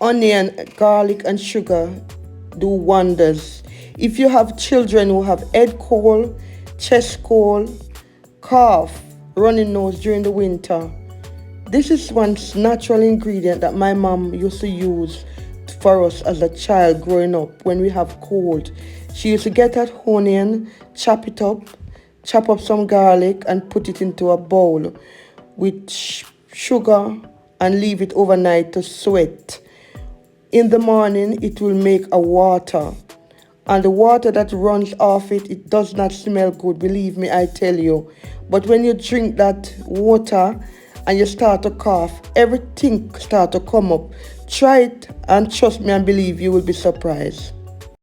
Onion, garlic, and sugar do wonders. If you have children who have head cold, chest cold, cough, runny nose during the winter, this is one natural ingredient that my mom used to use for us as a child growing up when we have cold. She used to get that onion, chop up some garlic, and put it into a bowl with sugar and leave it overnight to sweat. In the morning, it will make a water. And the water that runs off it, it does not smell good, believe me, I tell you. But when you drink that water and you start to cough, everything start to come up. Try it and trust me and believe you will be surprised.